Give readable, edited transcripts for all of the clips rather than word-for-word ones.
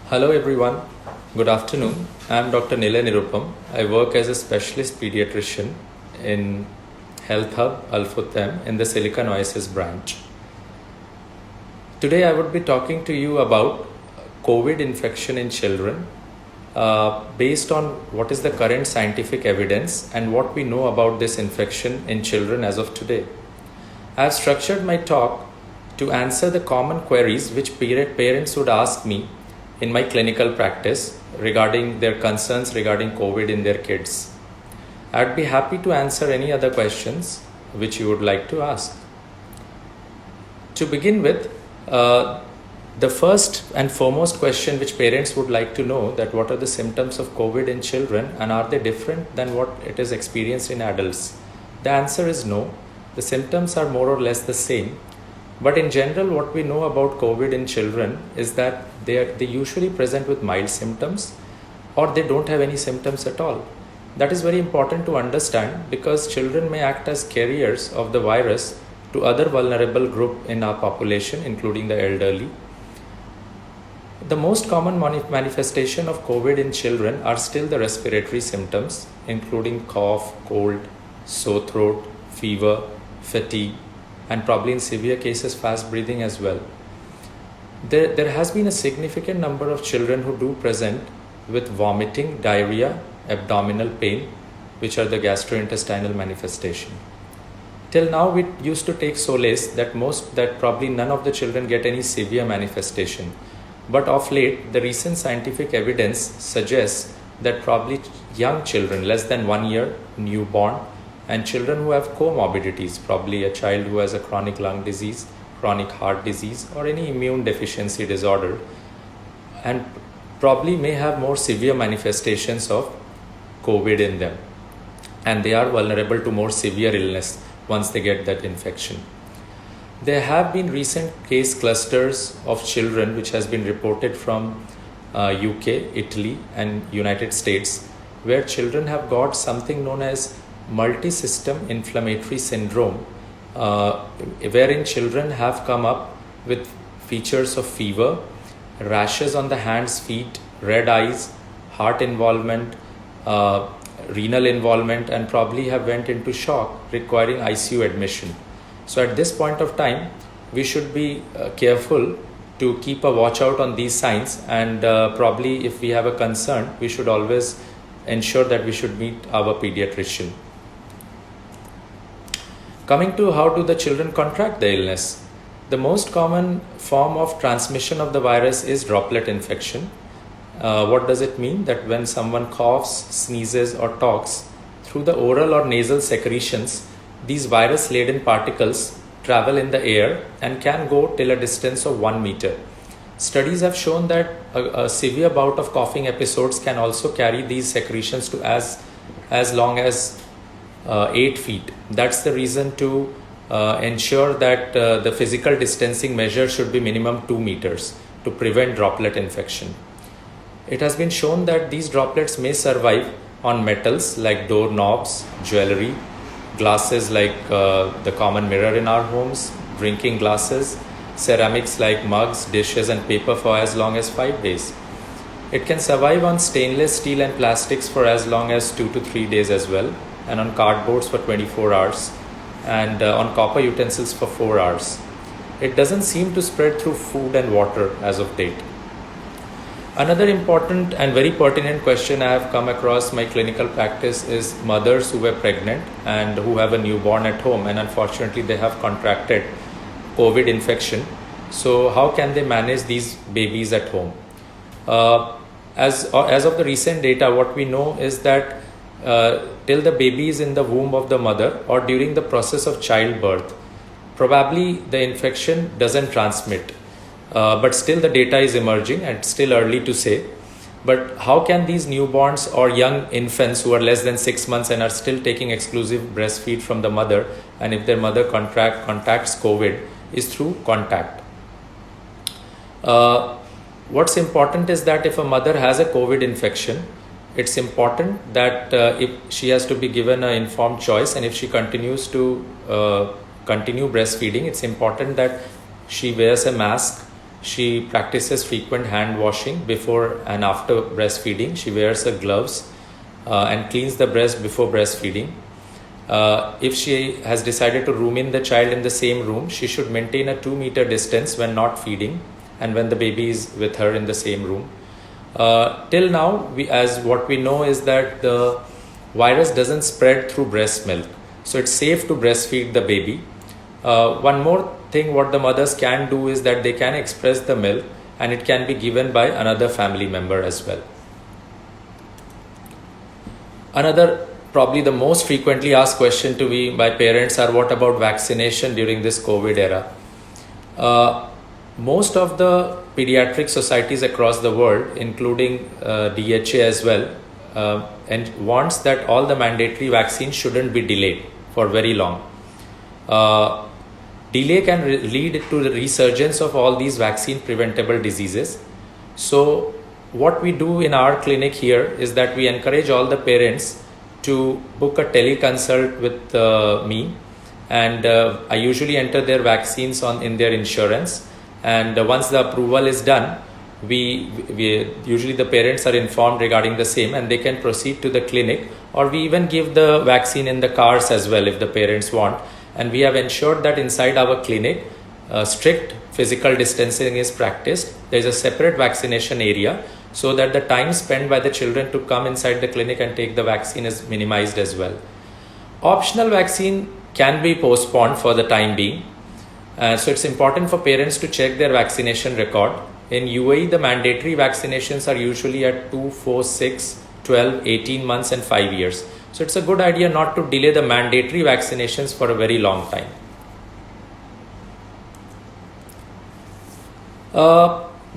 Hello everyone, good afternoon. I am Dr. Nilay Nirupam. I work as a specialist pediatrician in Health Hub Al Futtaim in the Silicon Oasis branch. Today I would be talking to you about COVID infection in children based on what is the current scientific evidence and what we know about this infection in children as of today. I have structured my talk to answer the common queries which parents would ask me in my clinical practice regarding their concerns regarding COVID in their kids. I'd be happy to answer any other questions which you would like to ask. To begin with, the first and foremost question which parents would like to know that what are the symptoms of COVID in children and are they different than what it is experienced in adults? The answer is no. The symptoms are more or less the same. But in general, what we know about COVID in children is that they usually present with mild symptoms or they don't have any symptoms at all. That is very important to understand because children may act as carriers of the virus to other vulnerable group in our population, including the elderly. The most common manifestation of COVID in children are still the respiratory symptoms, including cough, cold, sore throat, fever, fatigue, and probably in severe cases fast breathing as well. There has been a significant number of children who do present with vomiting, diarrhea, abdominal pain, which are the gastrointestinal manifestation. Till now we used to take solace that probably none of the children get any severe manifestation. But of late, the recent scientific evidence suggests that probably young children, less than 1 year, newborn, and children who have comorbidities, probably a child who has a chronic lung disease, chronic heart disease, or any immune deficiency disorder, and probably may have more severe manifestations of COVID in them. And they are vulnerable to more severe illness once they get that infection. There have been recent case clusters of children which has been reported from UK, Italy, and United States, where children have got something known as multi-system inflammatory syndrome, wherein children have come up with features of fever, rashes on the hands, feet, red eyes, heart involvement, renal involvement, and probably have went into shock requiring ICU admission. So at this point of time, we should be careful to keep a watch out on these signs, and probably if we have a concern, we should always ensure that we should meet our pediatrician. Coming to how do the children contract the illness? The most common form of transmission of the virus is droplet infection. What does it mean? That when someone coughs, sneezes, or talks, through the oral or nasal secretions, these virus-laden particles travel in the air and can go till a distance of 1 meter. Studies have shown that a severe bout of coughing episodes can also carry these secretions to as long as 8 feet. That's the reason to ensure that the physical distancing measure should be minimum 2 meters to prevent droplet infection. It has been shown that these droplets may survive on metals like doorknobs, jewelry, glasses like the common mirror in our homes, drinking glasses, ceramics like mugs, dishes, and paper for as long as 5 days. It can survive on stainless steel and plastics for as long as 2 to 3 days as well, and on cardboards for 24 hours, and on copper utensils for 4 hours. It doesn't seem to spread through food and water as of date. Another important and very pertinent question I have come across my clinical practice is mothers who were pregnant and who have a newborn at home, and unfortunately they have contracted COVID infection. So how can they manage these babies at home? As of the recent data, what we know is that till the baby is in the womb of the mother or during the process of childbirth, probably the infection doesn't transmit. But still the data is emerging and it's still early to say. But how can these newborns or young infants who are less than 6 months and are still taking exclusive breastfeed from the mother, and if their mother contacts COVID, is through contact. What's important is that if a mother has a COVID infection, it's important that if she has to be given an informed choice, and if she continues to continue breastfeeding, it's important that she wears a mask, She practices frequent hand washing before and after breastfeeding. She wears her gloves and cleans the breast before breastfeeding. If she has decided to room in the child in the same room, she should maintain a 2-meter distance when not feeding and when the baby is with her in the same room. Till now, as what we know is that the virus doesn't spread through breast milk. So it's safe to breastfeed the baby. One more thing what the mothers can do is that they can express the milk and it can be given by another family member as well. Another, probably the most frequently asked question to me by parents are, what about vaccination during this COVID era? Most of the pediatric societies across the world, including DHA as well, and wants that all the mandatory vaccines shouldn't be delayed for very long. Delay can lead to the resurgence of all these vaccine preventable diseases. So what we do in our clinic here is that we encourage all the parents to book a teleconsult with me, and I usually enter their vaccines in their insurance, and once the approval is done, we usually the parents are informed regarding the same and they can proceed to the clinic, or we even give the vaccine in the cars as well if the parents want. And we have ensured that inside our clinic, strict physical distancing is practiced. There is a separate vaccination area so that the time spent by the children to come inside the clinic and take the vaccine is minimized as well. Optional vaccine can be postponed for the time being. So it's important for parents to check their vaccination record. In UAE, the mandatory vaccinations are usually at 2, 4, 6, 12, 18 months and 5 years. So it's a good idea not to delay the mandatory vaccinations for a very long time.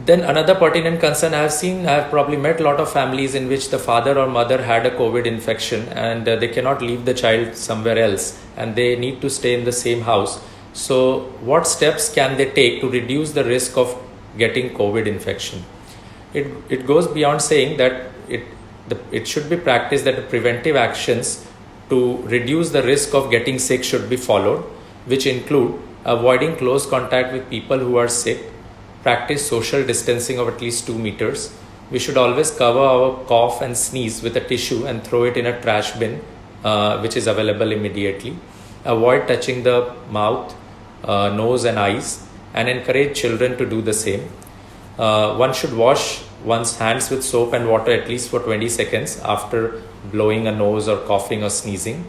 Then another pertinent concern I have probably met a lot of families in which the father or mother had a COVID infection and they cannot leave the child somewhere else and they need to stay in the same house. So what steps can they take to reduce the risk of getting COVID infection? It goes beyond saying that it should be practiced that the preventive actions to reduce the risk of getting sick should be followed, which include avoiding close contact with people who are sick, practice social distancing of at least 2 meters. We should always cover our cough and sneeze with a tissue and throw it in a trash bin, which is available immediately. Avoid touching the mouth, nose and eyes, and encourage children to do the same. One should wash one's hands with soap and water at least for 20 seconds after blowing a nose or coughing or sneezing.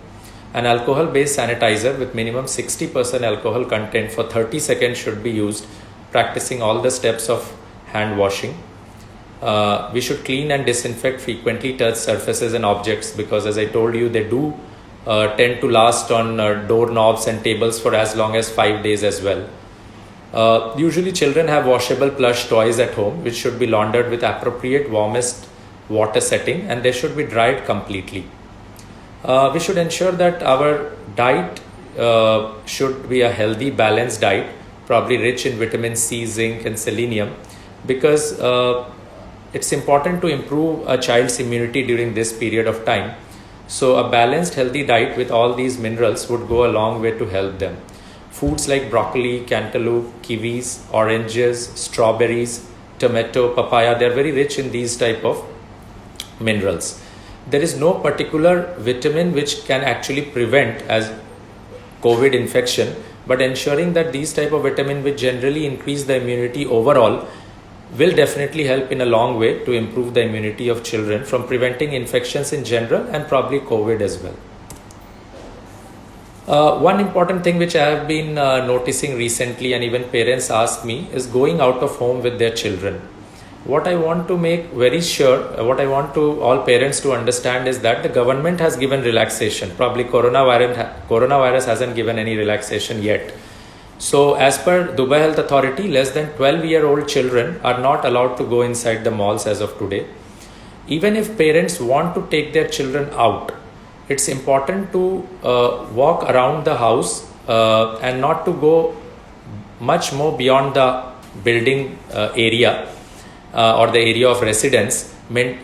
An alcohol-based sanitizer with minimum 60% alcohol content for 30 seconds should be used, practicing all the steps of hand washing. We should clean and disinfect frequently touched surfaces and objects because, as I told you, they do tend to last on doorknobs and tables for as long as 5 days as well. Usually children have washable plush toys at home which should be laundered with appropriate warmest water setting and they should be dried completely. We should ensure that our diet should be a healthy, balanced diet, probably rich in vitamin C, zinc and selenium, because it's important to improve a child's immunity during this period of time. So a balanced, healthy diet with all these minerals would go a long way to help them. Foods like broccoli, cantaloupe, kiwis, oranges, strawberries, tomato, papaya, they're very rich in these type of minerals. There is no particular vitamin which can actually prevent as COVID infection, but ensuring that these type of vitamin which generally increase the immunity overall will definitely help in a long way to improve the immunity of children from preventing infections in general and probably COVID as well. One important thing which I have been noticing recently and even parents ask me is going out of home with their children. What I want to make very sure, what I want to all parents to understand is that the government has given relaxation. Probably coronavirus hasn't given any relaxation yet. So as per Dubai Health Authority, less than 12-year-old children are not allowed to go inside the malls as of today. Even if parents want to take their children out, it's important to walk around the house and not to go much more beyond the building area or the area of residence,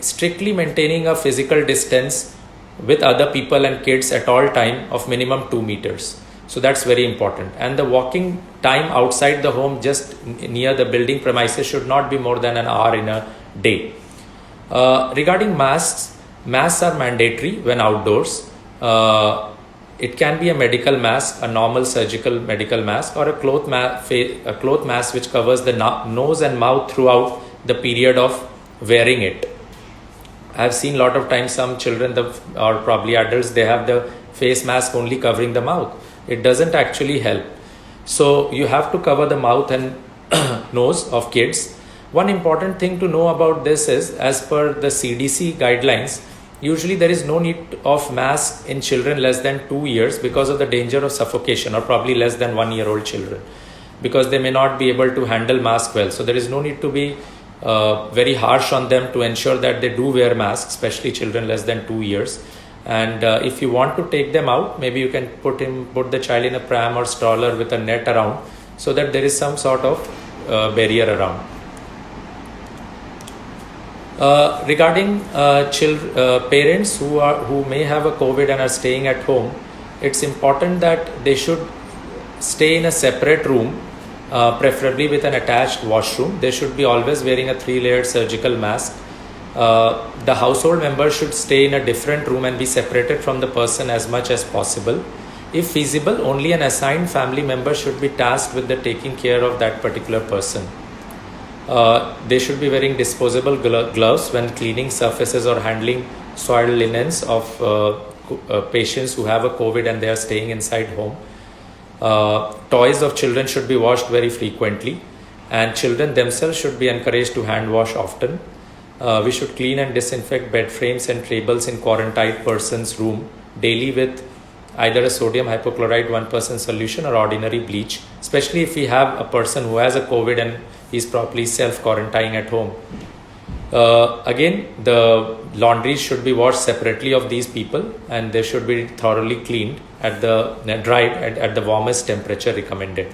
strictly maintaining a physical distance with other people and kids at all time of minimum 2 meters. So that's very important. And the walking time outside the home, just near the building premises, should not be more than an hour in a day. Regarding masks, masks are mandatory when outdoors. It can be a medical mask, a normal surgical medical mask, or a cloth mask which covers the nose and mouth throughout the period of wearing it. I have seen a lot of times some children or probably adults, they have the face mask only covering the mouth. It doesn't actually help. So you have to cover the mouth and nose of kids. One important thing to know about this is, as per the CDC guidelines, usually there is no need of mask in children less than 2 years because of the danger of suffocation, or probably less than 1 year old children, because they may not be able to handle mask well. So there is no need to be very harsh on them to ensure that they do wear masks, especially children less than 2 years. And if you want to take them out, maybe you can put the child in a pram or stroller with a net around, so that there is some sort of barrier around. Regarding parents who may have a COVID and are staying at home, it's important that they should stay in a separate room, preferably with an attached washroom. They should be always wearing a 3-layered surgical mask. The household members should stay in a different room and be separated from the person as much as possible. If feasible, only an assigned family member should be tasked with the taking care of that particular person. They should be wearing disposable gloves when cleaning surfaces or handling soiled linens of patients who have a COVID and they are staying inside home. Toys of children should be washed very frequently, and children themselves should be encouraged to hand wash often. We should clean and disinfect bed frames and tables in quarantined person's room daily with either a sodium hypochlorite 1% solution or ordinary bleach, especially if we have a person who has a COVID and is properly self-quarantining at home. Again, the laundries should be washed separately of these people, and they should be thoroughly cleaned dried at the warmest temperature recommended.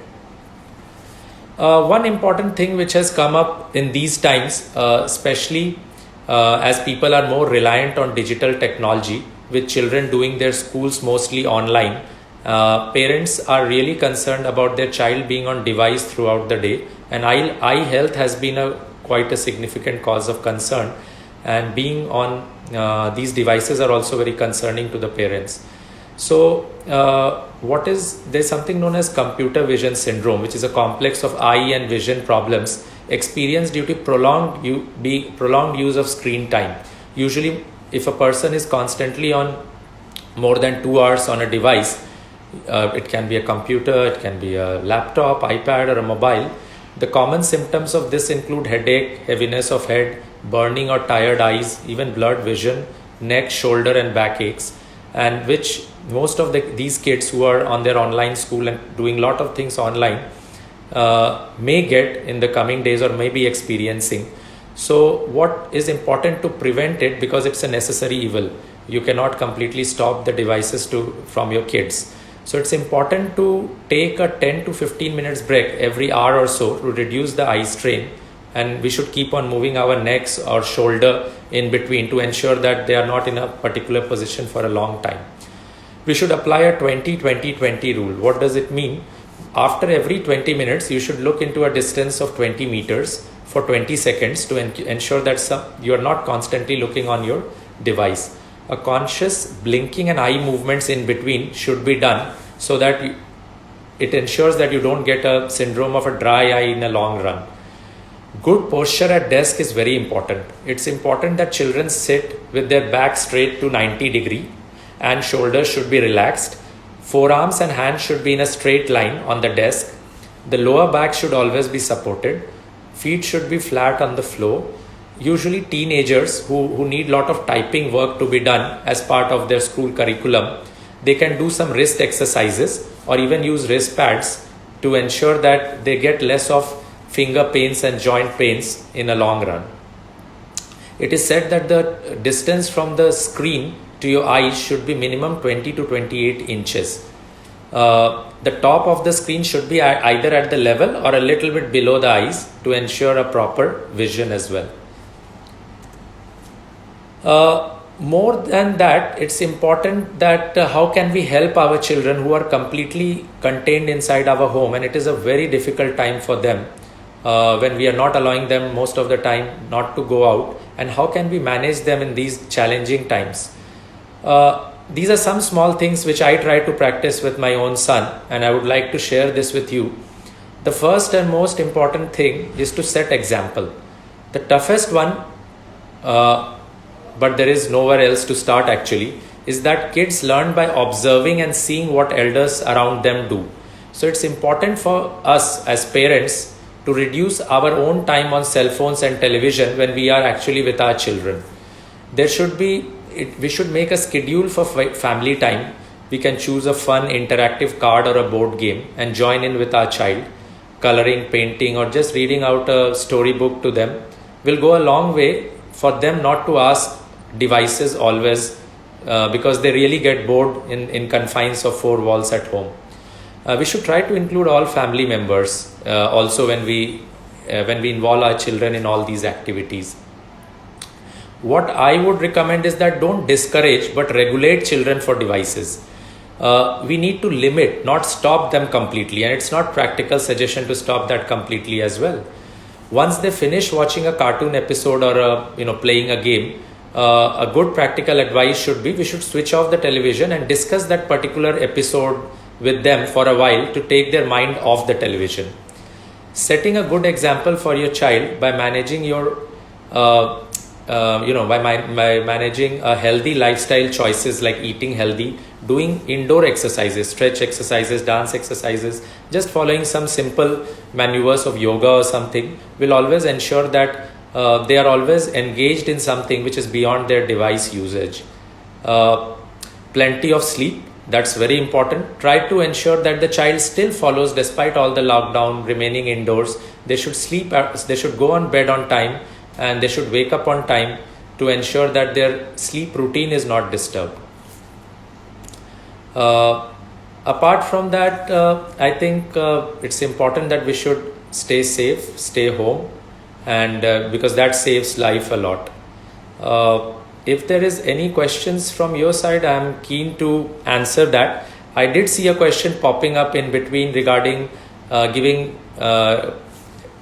One important thing which has come up in these times, especially as people are more reliant on digital technology, with children doing their schools mostly online, parents are really concerned about their child being on device throughout the day, and eye health has been quite a significant cause of concern, and being on these devices are also very concerning to the parents. So there's something known as computer vision syndrome, which is a complex of eye and vision problems experienced due to prolonged use of screen time. Usually, if a person is constantly on more than 2 hours on a device, it can be a computer, it can be a laptop, iPad, or a mobile. The common symptoms of this include headache, heaviness of head, burning or tired eyes, even blurred vision, neck, shoulder and back aches, and which most of these kids who are on their online school and doing a lot of things online may get in the coming days or may be experiencing. So what is important to prevent it, because it's a necessary evil. You cannot completely stop the devices from your kids. So it's important to take a 10 to 15 minutes break every hour or so to reduce the eye strain, and we should keep on moving our necks or shoulder in between to ensure that they are not in a particular position for a long time. We should apply a 20-20-20 rule. What does it mean? After every 20 minutes, you should look into a distance of 20 meters for 20 seconds to ensure that you are not constantly looking on your device. A conscious blinking and eye movements in between should be done, so that it ensures that you don't get a syndrome of a dry eye in a long run. Good posture at desk is very important. It's important that children sit with their back straight to 90 degree and shoulders should be relaxed. Forearms and hands should be in a straight line on the desk. The lower back should always be supported. Feet should be flat on the floor. Usually teenagers who need a lot of typing work to be done as part of their school curriculum, they can do some wrist exercises or even use wrist pads to ensure that they get less of finger pains and joint pains in a long run. It is said that the distance from the screen to your eyes should be minimum 20 to 28 inches. The top of the screen should be either at the level or a little bit below the eyes to ensure a proper vision as well. More than that, it's important that how can we help our children who are completely contained inside our home, and it is a very difficult time for them when we are not allowing them most of the time not to go out, and how can we manage them in these challenging times. These are some small things which I try to practice with my own son, and I would like to share this with you. The first and most important thing is to set example. The toughest one, but there is nowhere else to start actually, is that kids learn by observing and seeing what elders around them do. So it's important for us as parents to reduce our own time on cell phones and television when we are actually with our children. We should make a schedule for family time. We can choose a fun interactive card or a board game and join in with our child. Coloring, painting, or just reading out a storybook to them will go a long way for them not to ask devices always, because they really get bored in confines of four walls at home. We should try to include all family members also when we involve our children in all these activities. What I would recommend is that don't discourage but regulate children for devices. We need to limit, not stop them completely, and it's not practical suggestion to stop that completely as well. Once they finish watching a cartoon episode or playing a game, a good practical advice should be we should switch off the television and discuss that particular episode with them for a while to take their mind off the television. Setting a good example for your child by managing your managing a healthy lifestyle choices like eating healthy, doing indoor exercises, stretch exercises, dance exercises, just following some simple maneuvers of yoga or something will always ensure that they are always engaged in something which is beyond their device usage. Plenty of sleep, that's very important. Try to ensure that the child still follows despite all the lockdown, remaining indoors. They should they should go on bed on time, and they should wake up on time to ensure that their sleep routine is not disturbed. Apart from that, I think it's important that we should stay safe, stay home, and because that saves life a lot. If there is any questions from your side, I am keen to answer that. I did see a question popping up in between regarding giving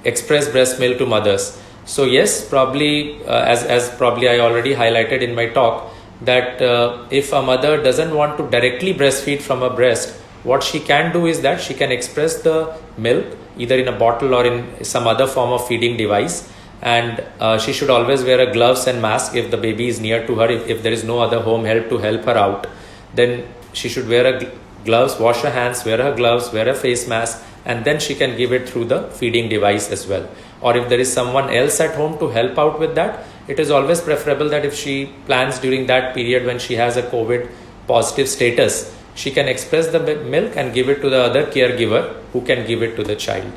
express breast milk to mothers. So yes, probably as probably I already highlighted in my talk, that if a mother doesn't want to directly breastfeed from a breast, what she can do is that she can express the milk either in a bottle or in some other form of feeding device, and she should always wear a gloves and mask if the baby is near to her. If there is no other home help to help her out, then she should wear a gloves, wash her hands, wear her gloves, wear a face mask, and then she can give it through the feeding device as well. Or if there is someone else at home to help out with that, it is always preferable that if she plans during that period when she has a COVID positive status, she can express the milk and give it to the other caregiver who can give it to the child.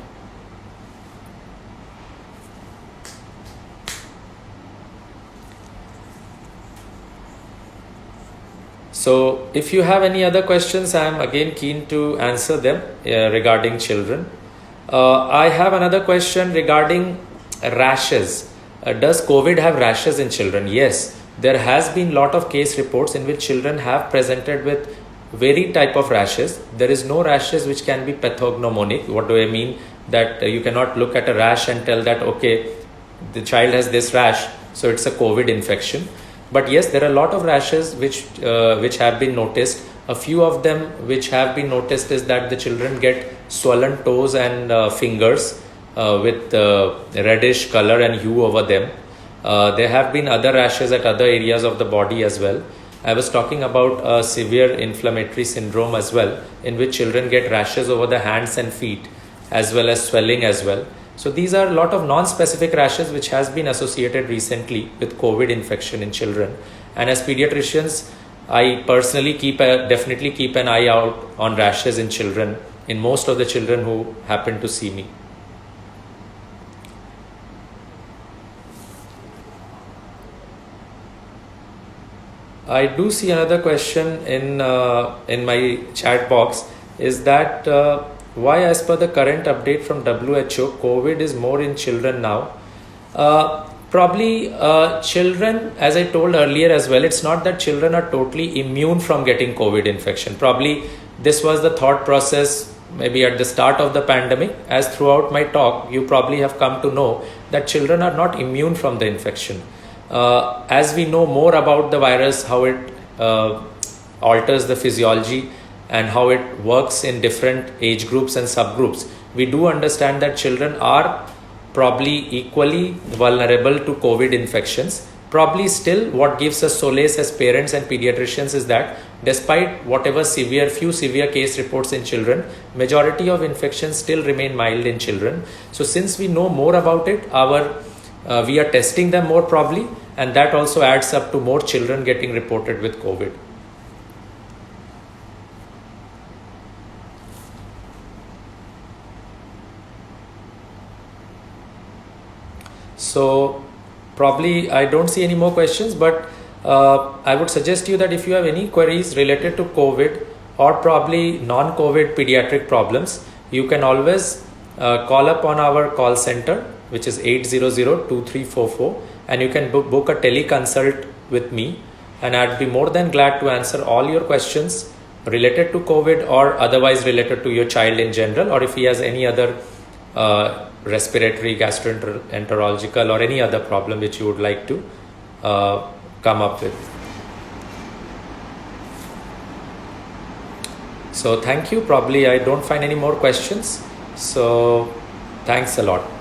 So if you have any other questions, I am again keen to answer them regarding children. I have another question regarding rashes. Does COVID have rashes in children? Yes, there has been lot of case reports in which children have presented with varied type of rashes. There is no rashes which can be pathognomonic. What do I mean? That you cannot look at a rash and tell that, okay, the child has this rash, so it's a COVID infection. But yes, there are a lot of rashes which have been noticed. A few of them which have been noticed is that the children get swollen toes and fingers with reddish color and hue over them. There have been other rashes at other areas of the body as well. I was talking about a severe inflammatory syndrome as well, in which children get rashes over the hands and feet as well as swelling as well. So these are a lot of non-specific rashes which has been associated recently with COVID infection in children. And as pediatricians, I personally definitely keep an eye out on rashes in children, in most of the children who happen to see me. I do see another question in my chat box, is that why, as per the current update from WHO, COVID is more in children now. Probably children, as I told earlier as well, it's not that children are totally immune from getting COVID infection. Probably this was the thought process maybe at the start of the pandemic. As throughout my talk, you probably have come to know that children are not immune from the infection. As we know more about the virus, how it alters the physiology and how it works in different age groups and subgroups, we do understand that children are probably equally vulnerable to COVID infections. Probably still what gives us solace as parents and pediatricians is that despite whatever few severe case reports in children, majority of infections still remain mild in children. So since we know more about it, we are testing them more probably, and that also adds up to more children getting reported with COVID. So probably I don't see any more questions, but I would suggest you that if you have any queries related to COVID or probably non-COVID pediatric problems, you can always call up on our call center, which is 800-2344, and you can book a teleconsult with me, and I'd be more than glad to answer all your questions related to COVID or otherwise related to your child in general, or if he has any other respiratory, gastroenterological or any other problem which you would like to come up with. So thank you. Probably I don't find any more questions. So thanks a lot.